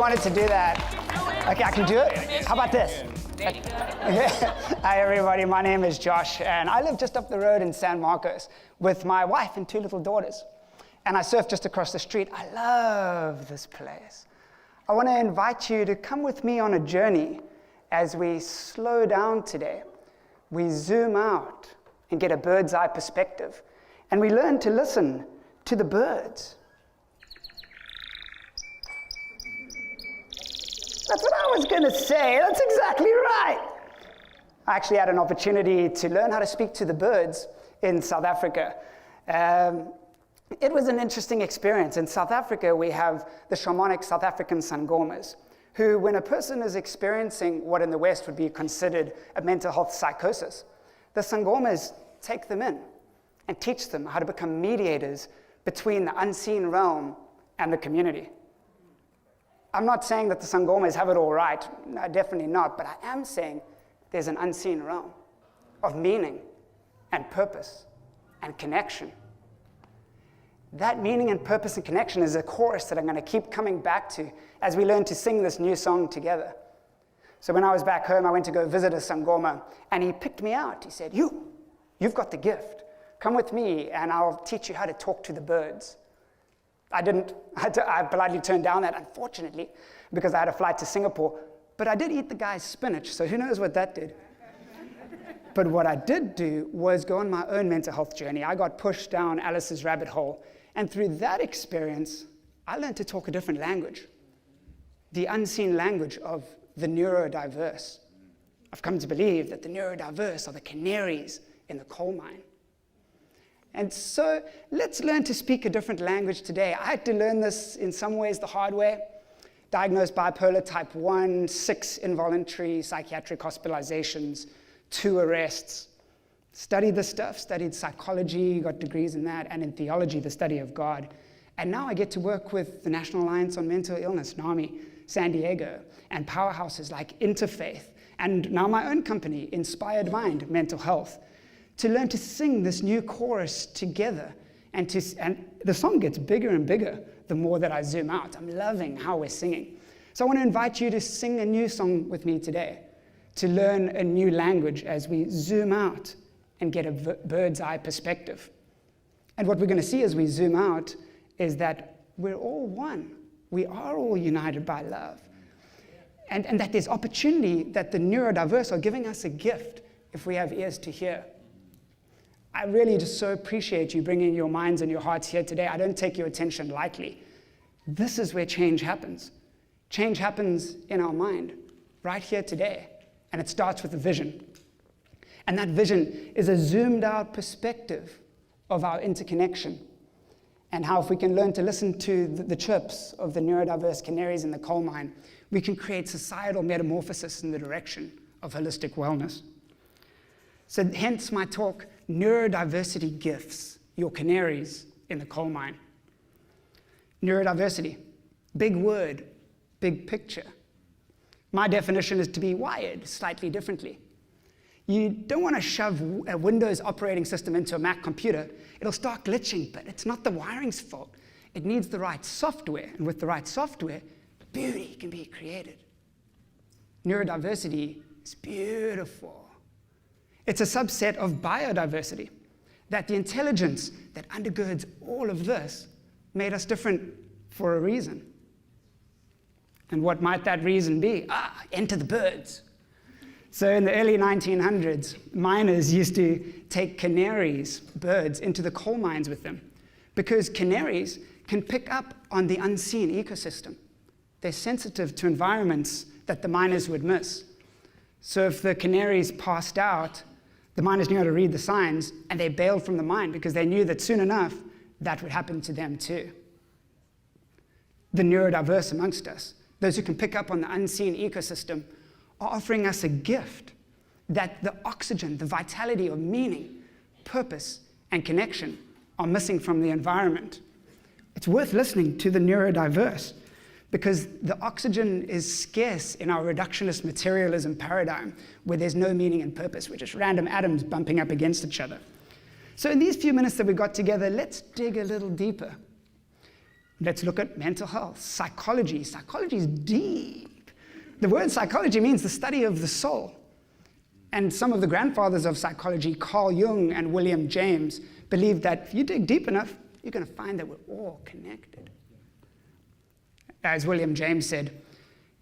wanted to do that. Okay, I can do it? How about this? Hi everybody, my name is Josh and I live just up the road in San Marcos with my wife and 2 little daughters. And I surf just across the street. I love this place. I want to invite you to come with me on a journey as we slow down today. We zoom out and get a bird's eye perspective. And we learn to listen to the birds. That's what I was going to say. That's exactly right. I actually had an opportunity to learn how to speak to the birds in South Africa. It was an interesting experience. In South Africa, we have the shamanic South African sangomas, who, when a person is experiencing what in the West would be considered a mental health psychosis, the sangomas take them in and teach them how to become mediators between the unseen realm and the community. I'm not saying that the sangomas have it all right, no, definitely not, but I am saying there's an unseen realm of meaning and purpose and connection. That meaning and purpose and connection is a chorus that I'm going to keep coming back to as we learn to sing this new song together. So when I was back home, I went to go visit a sangoma, and he picked me out. He said, you've got the gift. Come with me, and I'll teach you how to talk to the birds. I politely turned down that, unfortunately, because I had a flight to Singapore. But I did eat the guy's spinach, so who knows what that did. But what I did do was go on my own mental health journey. I got pushed down Alice's rabbit hole. And through that experience, I learned to talk a different language, the unseen language of the neurodiverse. I've come to believe that the neurodiverse are the canaries in the coal mine. And so let's learn to speak a different language today. I had to learn this in some ways the hard way. Diagnosed bipolar type 1, 6 involuntary psychiatric hospitalizations, 2 arrests. Studied this stuff, studied psychology, got degrees in that, and in theology, the study of God. And now I get to work with the National Alliance on Mental Illness, NAMI, San Diego, and powerhouses like Interfaith, and now my own company, Inspired Mind Mental Health, to learn to sing this new chorus together. And the song gets bigger and bigger the more that I zoom out. I'm loving how we're singing. So I want to invite you to sing a new song with me today, to learn a new language as we zoom out and get a bird's eye perspective. And what we're going to see as we zoom out is that we're all one. We are all united by love. And that there's opportunity, that the neurodiverse are giving us a gift if we have ears to hear. I really just so appreciate you bringing your minds and your hearts here today. I don't take your attention lightly. This is where change happens. Change happens in our mind, right here today. And it starts with a vision. And that vision is a zoomed out perspective of our interconnection. And how if we can learn to listen to the chirps of the neurodiverse canaries in the coal mine, we can create societal metamorphosis in the direction of holistic wellness. So hence my talk, Neurodiversity Gifts, your canaries in the coal mine. Neurodiversity, big word, big picture. My definition is to be wired slightly differently. You don't want to shove a Windows operating system into a Mac computer. It'll start glitching, but it's not the wiring's fault. It needs the right software, and with the right software, beauty can be created. Neurodiversity is beautiful. It's a subset of biodiversity, that the intelligence that undergirds all of this made us different for a reason. And what might that reason be? Enter the birds. So in the early 1900s, miners used to take canaries, birds, into the coal mines with them, because canaries can pick up on the unseen ecosystem. They're sensitive to environments that the miners would miss. So if the canaries passed out, the miners knew how to read the signs, and they bailed from the mine because they knew that soon enough, that would happen to them too. The neurodiverse amongst us, those who can pick up on the unseen ecosystem, are offering us a gift, that the oxygen, the vitality of meaning, purpose, and connection are missing from the environment. It's worth listening to the neurodiverse, because the oxygen is scarce in our reductionist materialism paradigm, where there's no meaning and purpose. We're just random atoms bumping up against each other. So in these few minutes that we got together, let's dig a little deeper. Let's look at mental health, psychology. Psychology is deep. The word psychology means the study of the soul. And some of the grandfathers of psychology, Carl Jung and William James, believed that if you dig deep enough, you're going to find that we're all connected. As William James said,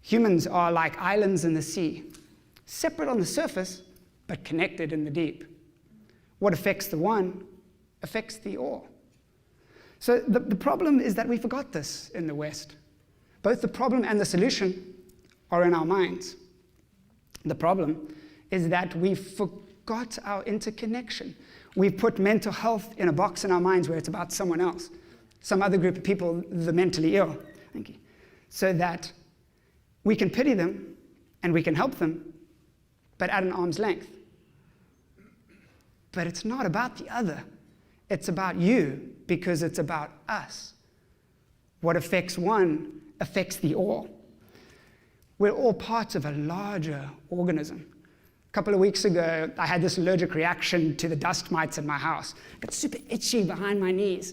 humans are like islands in the sea, separate on the surface, but connected in the deep. What affects the one affects the all. So the problem is that we forgot this in the West. Both the problem and the solution are in our minds. The problem is that we forgot our interconnection. We put mental health in a box in our minds where it's about someone else, some other group of people, the mentally ill. Thank you. So that we can pity them and we can help them, but at an arm's length. But it's not about the other. It's about you, because it's about us. What affects one affects the all. We're all parts of a larger organism. A couple of weeks ago, I had this allergic reaction to the dust mites in my house. I got super itchy behind my knees.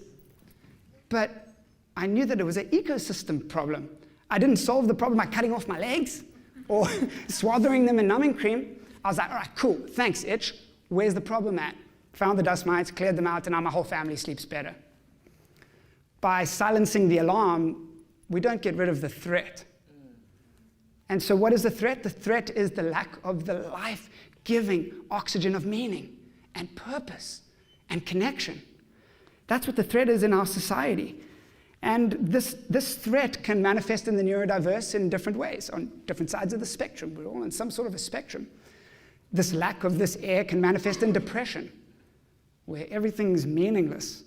But I knew that it was an ecosystem problem. I didn't solve the problem by cutting off my legs or swathering them in numbing cream. I was like, all right, cool, thanks, itch. Where's the problem at? Found the dust mites, cleared them out, and now my whole family sleeps better. By silencing the alarm, we don't get rid of the threat. And so what is the threat? The threat is the lack of the life-giving oxygen of meaning and purpose and connection. That's what the threat is in our society. And this threat can manifest in the neurodiverse in different ways, on different sides of the spectrum. We're all on some sort of a spectrum. This lack of this air can manifest in depression, where everything's meaningless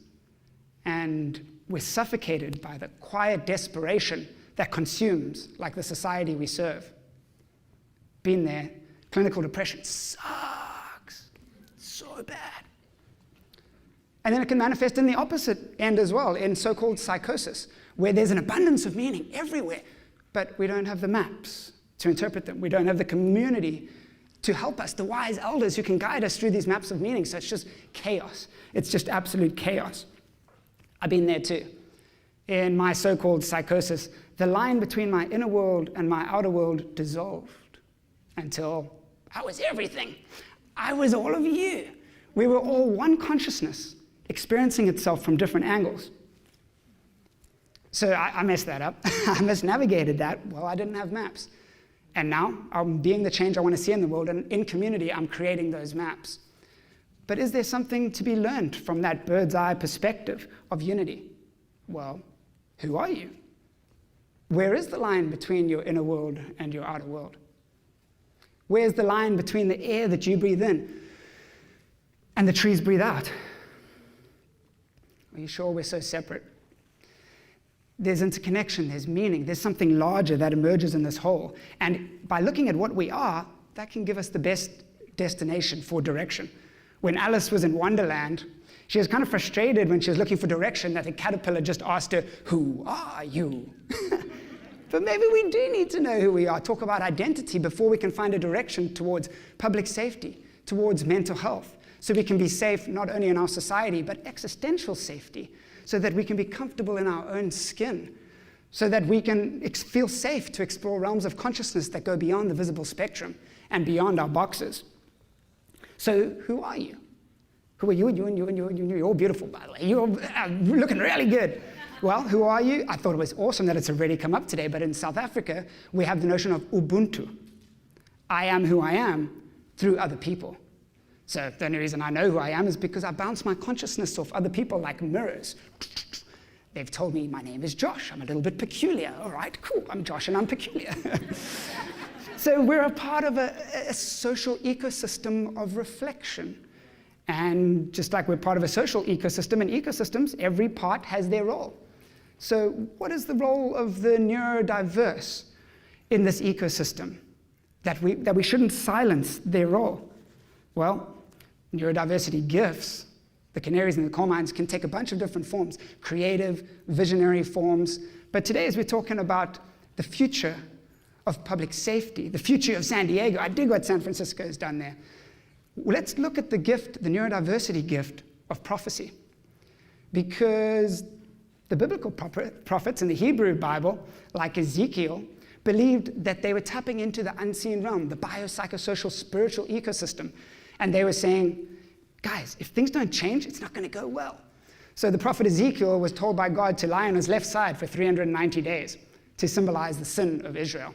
and we're suffocated by the quiet desperation that consumes, like the society we serve. Been there, clinical depression sucks, so bad. And then it can manifest in the opposite end as well, in so-called psychosis, where there's an abundance of meaning everywhere, but we don't have the maps to interpret them. We don't have the community to help us, the wise elders who can guide us through these maps of meaning. So it's just chaos. It's just absolute chaos. I've been there too. In my so-called psychosis, the line between my inner world and my outer world dissolved until I was everything. I was all of you. We were all one consciousness, experiencing itself from different angles. So I messed that up. I misnavigated that. Well, I didn't have maps. And now I'm being the change I want to see in the world, and in community, I'm creating those maps. But is there something to be learned from that bird's eye perspective of unity? Well, who are you? Where is the line between your inner world and your outer world? Where's the line between the air that you breathe in and the trees breathe out? Are you sure we're so separate? There's interconnection, there's meaning, there's something larger that emerges in this whole. And by looking at what we are, that can give us the best destination for direction. When Alice was in Wonderland, she was kind of frustrated when she was looking for direction that the caterpillar just asked her, "Who are you?" But maybe we do need to know who we are, talk about identity before we can find a direction towards public safety, towards mental health, so we can be safe not only in our society, but existential safety, so that we can be comfortable in our own skin, so that we can feel safe to explore realms of consciousness that go beyond the visible spectrum and beyond our boxes. So who are you? Who are you? You're all beautiful, by the way. You're looking really good. Well, who are you? I thought it was awesome that it's already come up today, but in South Africa, we have the notion of Ubuntu. I am who I am through other people. So the only reason I know who I am is because I bounce my consciousness off other people like mirrors. They've told me my name is Josh. I'm a little bit peculiar. All right, cool. I'm Josh and I'm peculiar. So we're a part of a social ecosystem of reflection. And just like we're part of a social ecosystem, in ecosystems, every part has their role. So what is the role of the neurodiverse in this ecosystem? That we shouldn't silence their role. Well, neurodiversity gifts, the canaries in the coal mines, can take a bunch of different forms, creative, visionary forms. But today, as we're talking about the future of public safety, the future of San Diego, I dig what San Francisco has done there. Let's look at the gift, the neurodiversity gift of prophecy. Because The biblical prophets in the Hebrew Bible, like Ezekiel, believed that they were tapping into the unseen realm, the biopsychosocial spiritual ecosystem. And they were saying, guys, if things don't change, it's not going to go well. So the prophet Ezekiel was told by God to lie on his left side for 390 days to symbolize the sin of Israel.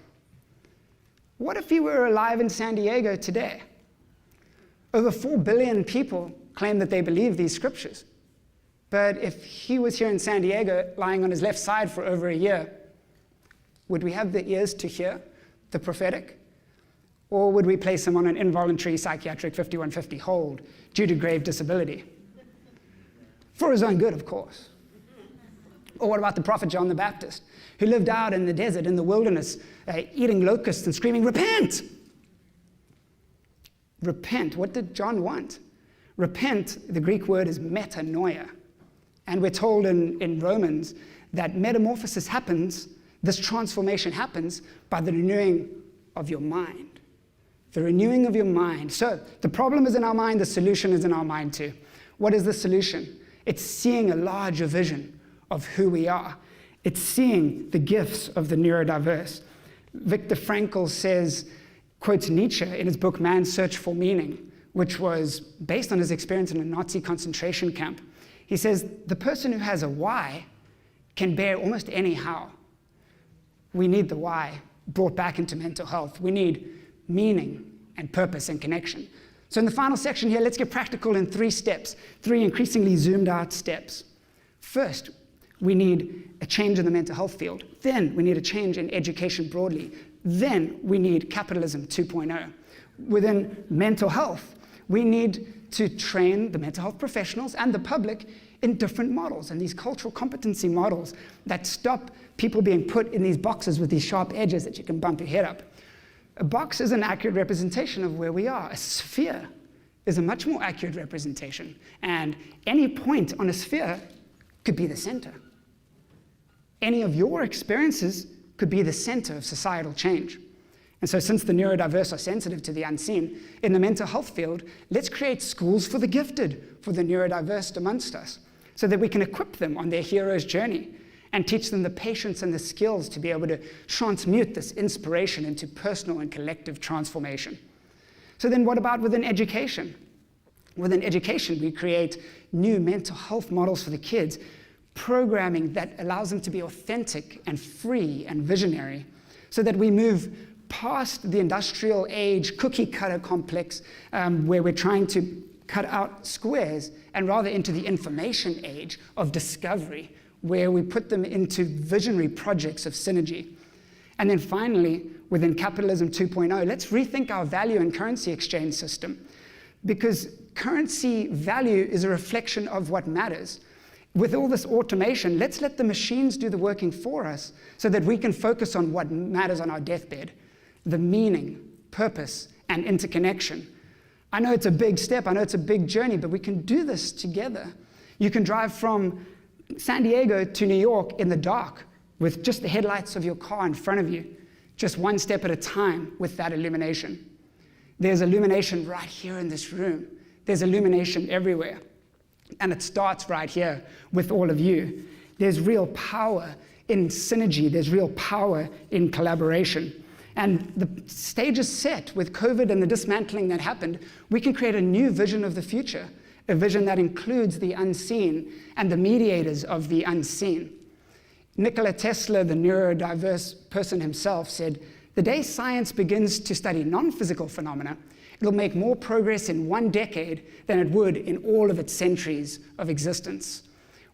What if he were alive in San Diego today? Over 4 billion people claim that they believe these scriptures. But if he was here in San Diego, lying on his left side for over a year, would we have the ears to hear the prophetic? Or would we place him on an involuntary psychiatric 5150 hold due to grave disability? For his own good, of course. Or what about the prophet John the Baptist, who lived out in the desert, in the wilderness, eating locusts and screaming, "Repent!" Repent. What did John want? Repent, the Greek word is metanoia. And we're told in Romans that metamorphosis happens, this transformation happens by the renewing of your mind. The renewing of your mind. So the problem is in our mind, the solution is in our mind too. What is the solution? It's seeing a larger vision of who we are. It's seeing the gifts of the neurodiverse. Viktor Frankl quotes Nietzsche in his book Man's Search for Meaning, which was based on his experience in a Nazi concentration camp. He says, the person who has a why can bear almost any how. We need the why brought back into mental health. We need meaning and purpose and connection. So in the final section here, let's get practical in 3 steps, 3 increasingly zoomed out steps. First, we need a change in the mental health field. Then we need a change in education broadly. Then we need capitalism 2.0. Within mental health, we need to train the mental health professionals and the public in different models, and these cultural competency models that stop people being put in these boxes with these sharp edges that you can bump your head up. A box is an accurate representation of where we are. A sphere is a much more accurate representation, and any point on a sphere could be the center. Any of your experiences could be the center of societal change. And so since the neurodiverse are sensitive to the unseen, in the mental health field, let's create schools for the gifted, for the neurodiverse amongst us, so that we can equip them on their hero's journey and teach them the patience and the skills to be able to transmute this inspiration into personal and collective transformation. So then what about within education? Within education, we create new mental health models for the kids, programming that allows them to be authentic and free and visionary, so that we move past the industrial age cookie cutter complex where we're trying to cut out squares and rather into the information age of discovery, where we put them into visionary projects of synergy. And then finally, within capitalism 2.0, let's rethink our value and currency exchange system, because currency value is a reflection of what matters. With all this automation, let's let the machines do the working for us so that we can focus on what matters on our deathbed, the meaning, purpose, and interconnection. I know it's a big step, I know it's a big journey, but we can do this together. You can drive from San Diego to New York in the dark with just the headlights of your car in front of you, just one step at a time with that illumination. There's illumination right here in this room. There's illumination everywhere. And it starts right here with all of you. There's real power in synergy. There's real power in collaboration. And the stage is set with COVID and the dismantling that happened. We can create a new vision of the future, a vision that includes the unseen and the mediators of the unseen. Nikola Tesla, the neurodiverse person himself, said, "The day science begins to study non-physical phenomena, it'll make more progress in 1 decade than it would in all of its centuries of existence."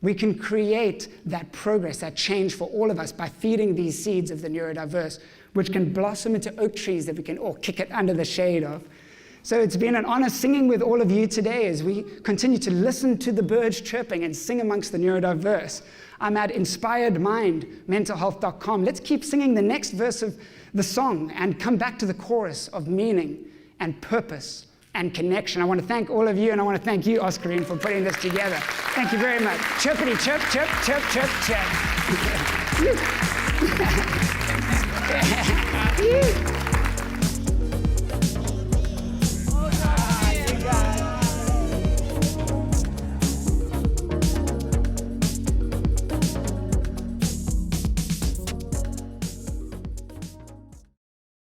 We can create that progress, that change for all of us by feeding these seeds of the neurodiverse, which can blossom into oak trees that we can all kick it under the shade of. So it's been an honor singing with all of you today as we continue to listen to the birds chirping and sing amongst the neurodiverse. I'm at inspiredmindmentalhealth.com. Let's keep singing the next verse of the song and come back to the chorus of meaning and purpose and connection. I want to thank all of you, and I want to thank you, Oscarine, for putting this together. Thank you very much. Chirpity chirp, chirp, chirp, chirp, chirp.